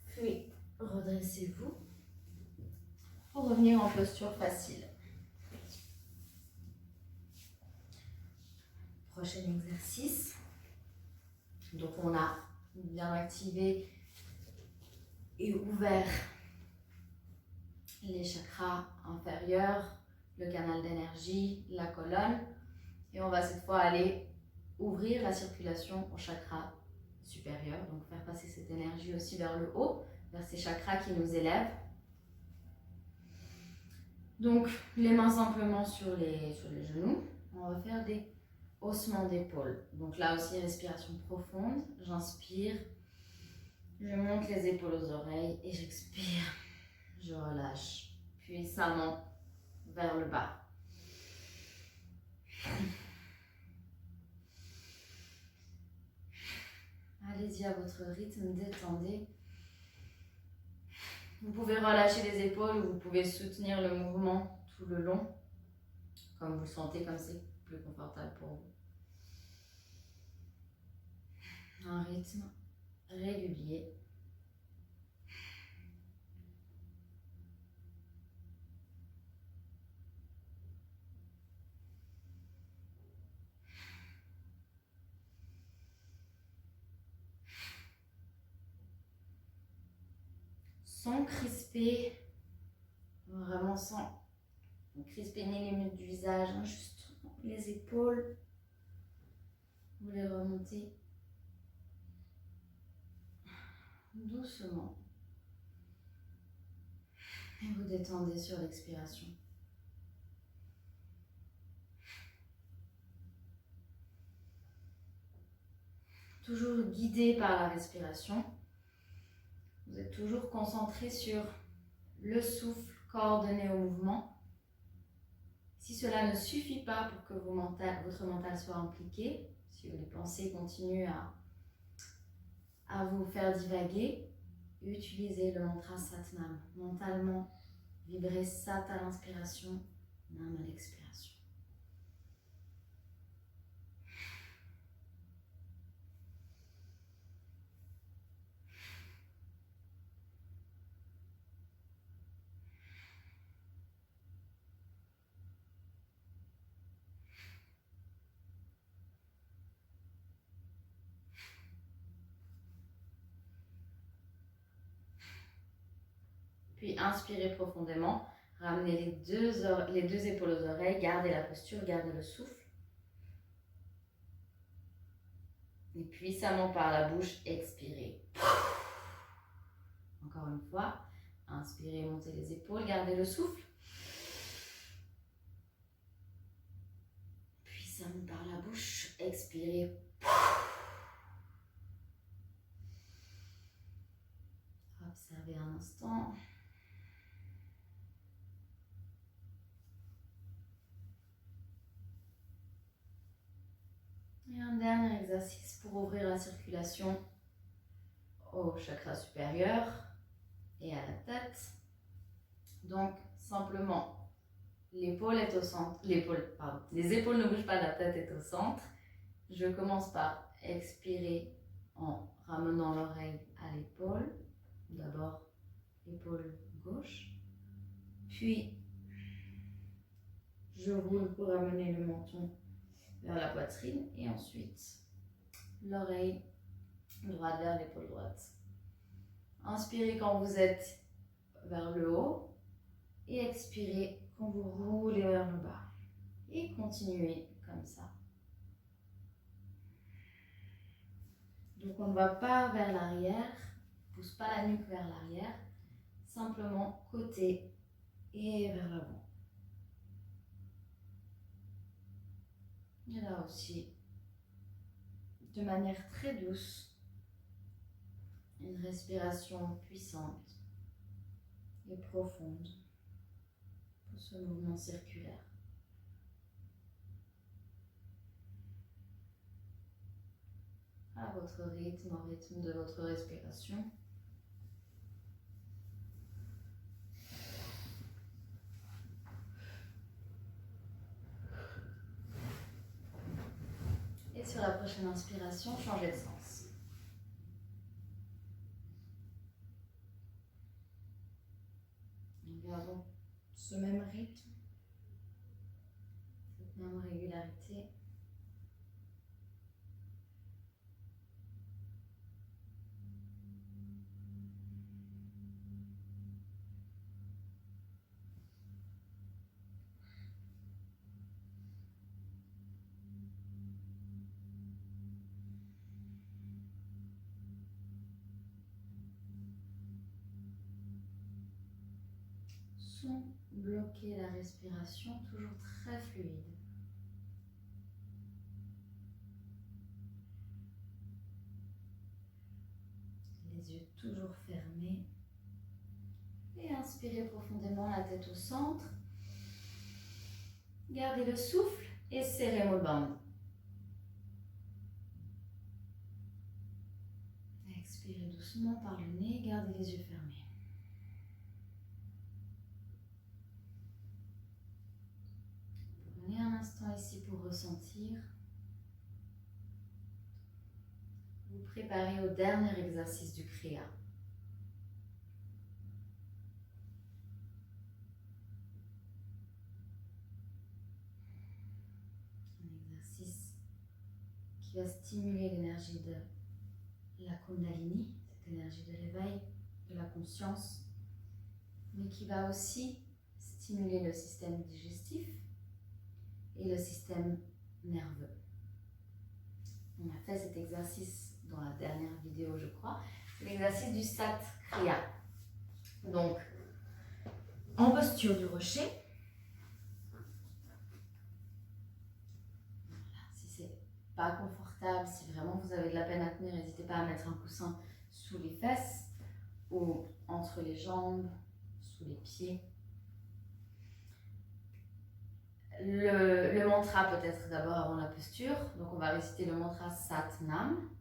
Puis, redressez-vous pour revenir en posture facile. Prochain exercice. Donc, on a bien activé et ouvert les chakras inférieurs, le canal d'énergie, la colonne. Et on va cette fois aller ouvrir la circulation au chakra supérieur. Donc, faire passer cette énergie aussi vers le haut, vers ces chakras qui nous élèvent. Donc, les mains simplement sur les genoux. On va faire des haussements d'épaule. Donc là aussi, respiration profonde. J'inspire. Je monte les épaules aux oreilles et j'expire. Je relâche puissamment vers le bas. Allez-y à votre rythme, détendez. Vous pouvez relâcher les épaules ou vous pouvez soutenir le mouvement tout le long, comme vous le sentez, comme c'est plus confortable pour vous. Un rythme régulier. Sans crisper, vraiment sans crisper ni les muscles du visage, hein, juste les épaules. Vous les remontez doucement. Et vous détendez sur l'expiration. Toujours guidé par la respiration. Vous êtes toujours concentré sur le souffle coordonné au mouvement. Si cela ne suffit pas pour que votre mental soit impliqué, si les pensées continuent à vous faire divaguer, utilisez le mantra Satnam. Mentalement, vibrez Sat à l'inspiration, Nam à l'expiration. Puis inspirez profondément, ramenez les deux épaules aux oreilles, gardez la posture, gardez le souffle. Et puissamment par la bouche, expirez. Encore une fois, inspirez, montez les épaules, gardez le souffle. Puissamment par la bouche, expirez. Observez un instant. Et un dernier exercice pour ouvrir la circulation au chakra supérieur et à la tête. Donc, simplement, les épaules ne bougent pas, la tête est au centre. Je commence par expirer en ramenant l'oreille à l'épaule. D'abord l'épaule gauche. Puis, je roule pour amener le menton vers la poitrine. Et ensuite, l'oreille droite vers l'épaule droite. Inspirez quand vous êtes vers le haut. Et expirez quand vous roulez vers le bas. Et continuez comme ça. Donc on ne va pas vers l'arrière, pousse pas la nuque vers l'arrière, simplement côté et vers l'avant. Et là aussi, de manière très douce, une respiration puissante et profonde pour ce mouvement circulaire. À votre rythme, au rythme de votre respiration. Et sur la prochaine inspiration, changez de sens. Nous gardons ce même rythme, cette même régularité. Sans bloquer la respiration, toujours très fluide. Les yeux toujours fermés. Et inspirez profondément, la tête au centre. Gardez le souffle et serrez vos bandes. Expirez doucement par le nez, gardez les yeux fermés. Prenez un instant ici pour ressentir. Vous préparez au dernier exercice du Kriya. Un exercice qui va stimuler l'énergie de la Kundalini, cette énergie de l'éveil, de la conscience, mais qui va aussi stimuler le système digestif et le système nerveux. On a fait cet exercice dans la dernière vidéo, je crois. C'est l'exercice du Sat Kriya. Donc, en posture du rocher. Voilà, si c'est pas confortable, si vraiment vous avez de la peine à tenir, n'hésitez pas à mettre un coussin sous les fesses ou entre les jambes, sous les pieds. Le mantra peut-être d'abord avant la posture. Donc on va réciter le mantra Sat Nam.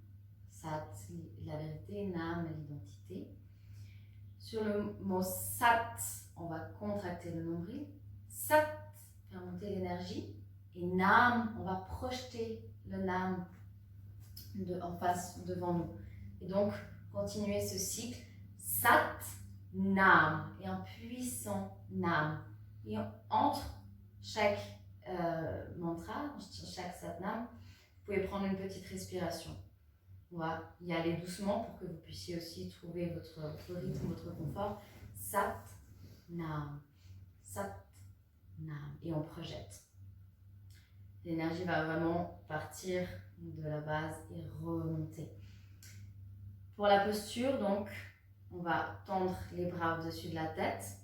Sat, la vérité, Nam, l'identité. Sur le mot Sat, on va contracter le nombril. Sat, faire monter l'énergie. Et Nam, on va projeter le Nam en face devant nous. Et donc, continuer ce cycle. Sat, Nam. Et un puissant Nam. Et entre chaque mantra, chaque satnam, vous pouvez prendre une petite respiration. On va y aller doucement pour que vous puissiez aussi trouver votre rythme, votre confort. Sat, Nam, Sat, Nam. Et on projette. L'énergie va vraiment partir de la base et remonter. Pour la posture, donc, on va tendre les bras au-dessus de la tête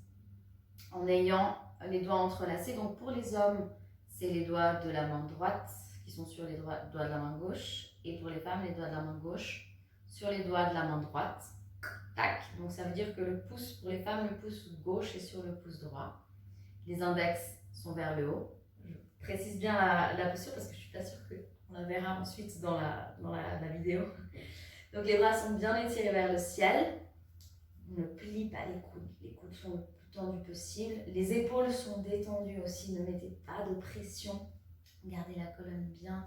en ayant les doigts entrelacés. Donc pour les hommes, c'est les doigts de la main droite qui sont sur les doigts de la main gauche. Et pour les femmes, les doigts de la main gauche sur les doigts de la main droite. Tac. Donc ça veut dire que le pouce, pour les femmes, le pouce gauche est sur le pouce droit. Les index sont vers le haut. Je précise bien la posture parce que je ne suis pas sûre qu'on la verra ensuite dans la vidéo. Donc les bras sont bien étirés vers le ciel. On ne plie pas les coudes. Les coudes sont le plus tendus possible. Les épaules sont détendues aussi. Ne mettez pas de pression. Gardez la colonne bien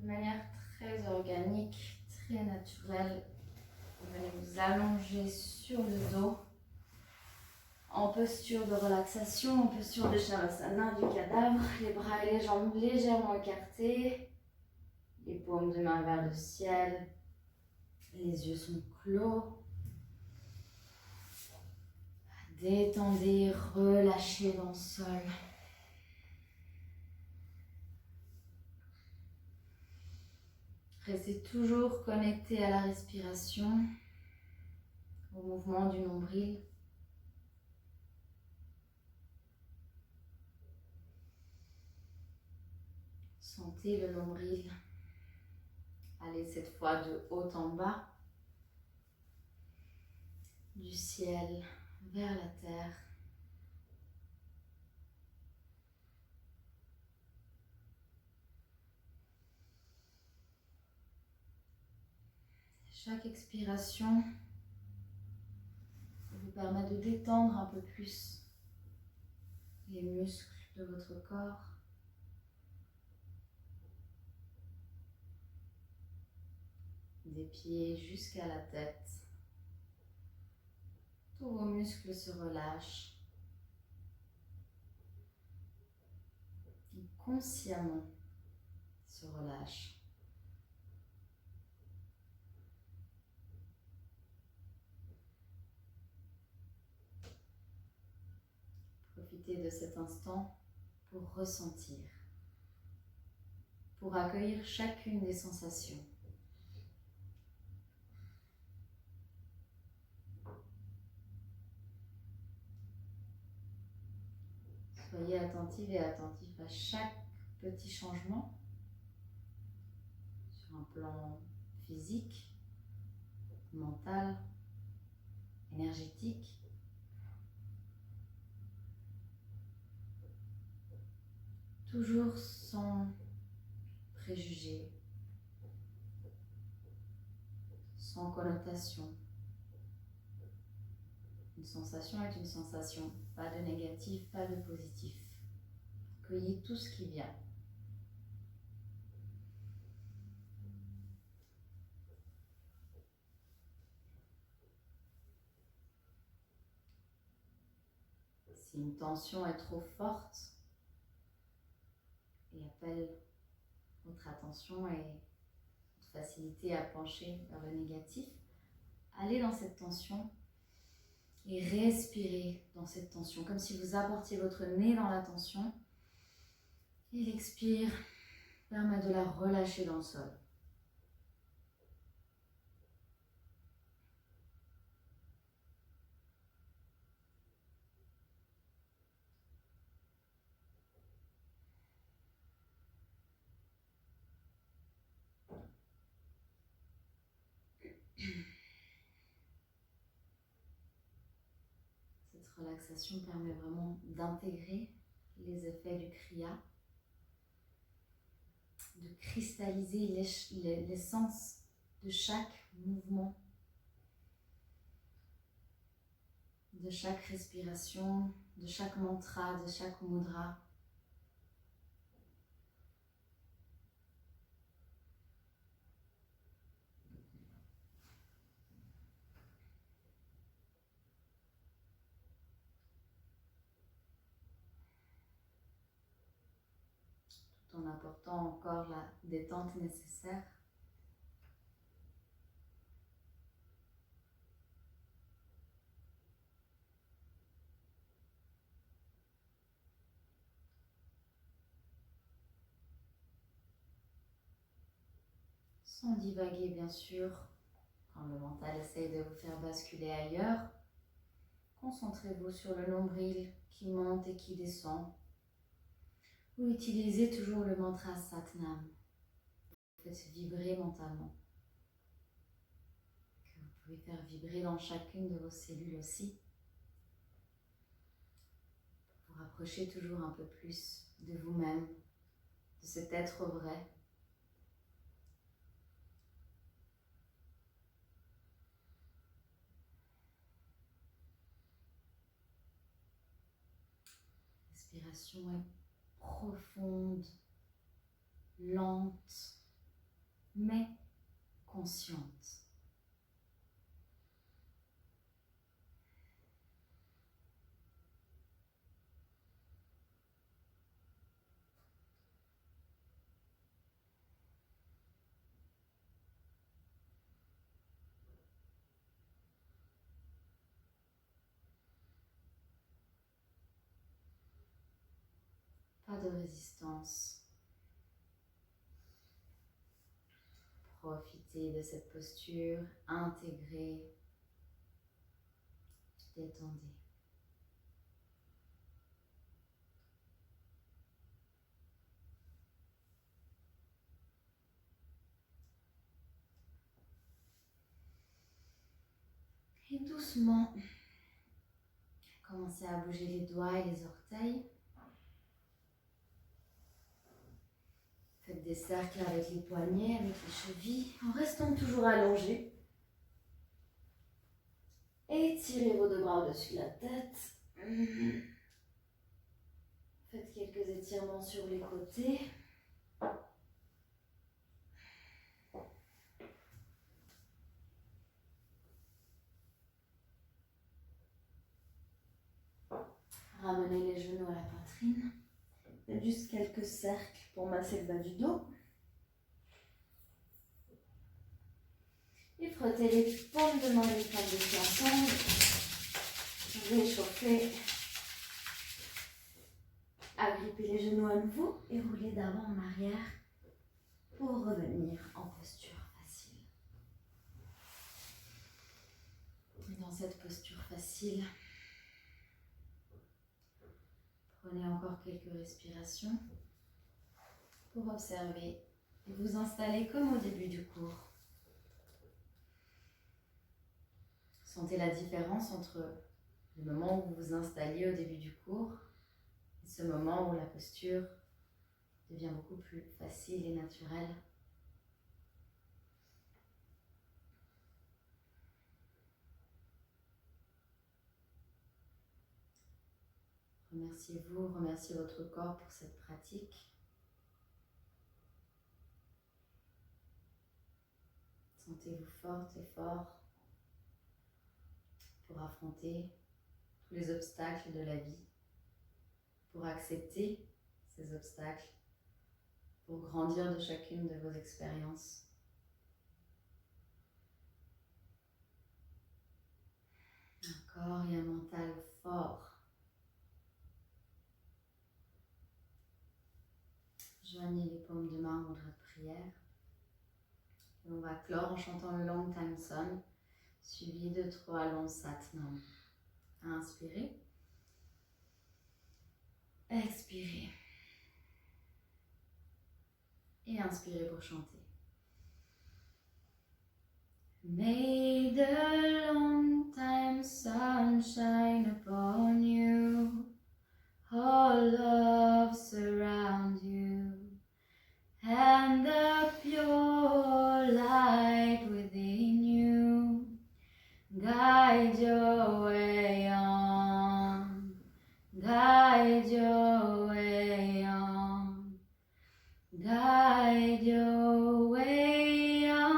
de manière très organique, très naturelle. Vous venez vous allonger sur le dos en posture de relaxation, en posture de Shavasana du cadavre, les bras et les jambes légèrement écartés, les paumes de main vers le ciel, les yeux sont clos. Détendez, relâchez dans le sol. Restez toujours connecté à la respiration, au mouvement du nombril. Sentez le nombril aller cette fois de haut en bas, du ciel vers la terre. Chaque expiration vous permet de détendre un peu plus les muscles de votre corps. Des pieds jusqu'à la tête. Tous vos muscles se relâchent. Et consciemment se relâchent. Profitez de cet instant pour ressentir, pour accueillir chacune des sensations. Soyez attentive et attentif à chaque petit changement sur un plan physique, mental, énergétique. Toujours sans préjugés, sans connotation. Une sensation est une sensation, pas de négatif, pas de positif. Accueillez tout ce qui vient. Si une tension est trop forte et appelle votre attention et votre facilité à pencher vers le négatif, allez dans cette tension et respirez dans cette tension, comme si vous apportiez votre nez dans la tension. Et l'expire permet de la relâcher dans le sol. Cette relaxation permet vraiment d'intégrer les effets du Kriya, de cristalliser l'essence de chaque mouvement, de chaque respiration, de chaque mantra, de chaque mudra. Tout en apportant encore la détente nécessaire. Sans divaguer bien sûr, quand le mental essaye de vous faire basculer ailleurs. Concentrez-vous sur le nombril qui monte et qui descend. Ou utilisez toujours le mantra Satnam. Faites vibrer mentalement. Que vous pouvez faire vibrer dans chacune de vos cellules aussi. Pour vous rapprocher toujours un peu plus de vous-même, de cet être vrai. Respiration est profonde, lente, mais consciente. Pas de résistance. Profitez de cette posture, intégrée, détendez. Et doucement, commencez à bouger les doigts et les orteils. Faites des cercles avec les poignets, avec les chevilles, en restant toujours allongé. Étirez vos deux bras au-dessus de la tête. Faites quelques étirements sur les côtés. Ramenez les genoux à la poitrine. Faites juste quelques cercles pour masser le bas du dos. Et frottez les paumes de main et les palmes de pied ensemble. Réchauffez. Agrippez les genoux à nouveau et roulez d'avant en arrière pour revenir en posture facile. Et dans cette posture facile, prenez encore quelques respirations pour observer et vous installer comme au début du cours. Sentez la différence entre le moment où vous vous installiez au début du cours et ce moment où la posture devient beaucoup plus facile et naturelle. Remerciez-vous, remerciez votre corps pour cette pratique. Sentez-vous forte et fort pour affronter tous les obstacles de la vie, pour accepter ces obstacles, pour grandir de chacune de vos expériences. Un corps et un mental forts. Joignez les paumes de main au doigt de prière. Et on va clore en chantant le Long Time Sun, suivi de 3 longs Satnam. Inspirez. Expirez. Et inspirez pour chanter. May the long time sun shine upon you, all love surround you, and the pure light within you guide your way on, guide your way on, guide your way on.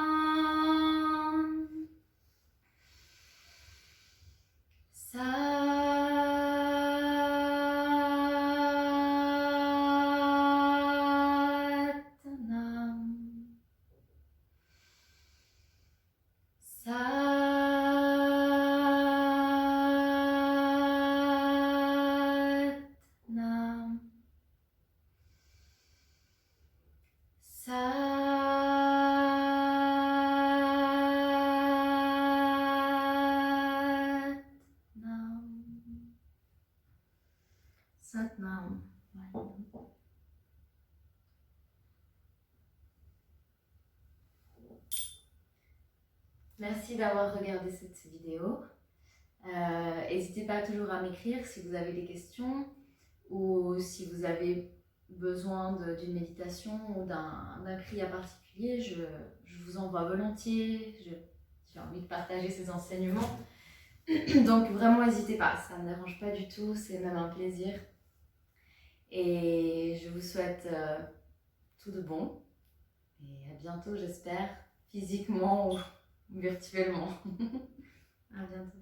Satnam. Merci d'avoir regardé cette vidéo. N'hésitez pas toujours à m'écrire si vous avez des questions ou si vous avez besoin d'une méditation ou d'un kriya particulier. Je vous envoie volontiers. J'ai envie de partager ces enseignements. Donc vraiment n'hésitez pas, ça ne me dérange pas du tout, c'est même un plaisir. Et je vous souhaite tout de bon Et à bientôt, j'espère, physiquement ou virtuellement. À bientôt.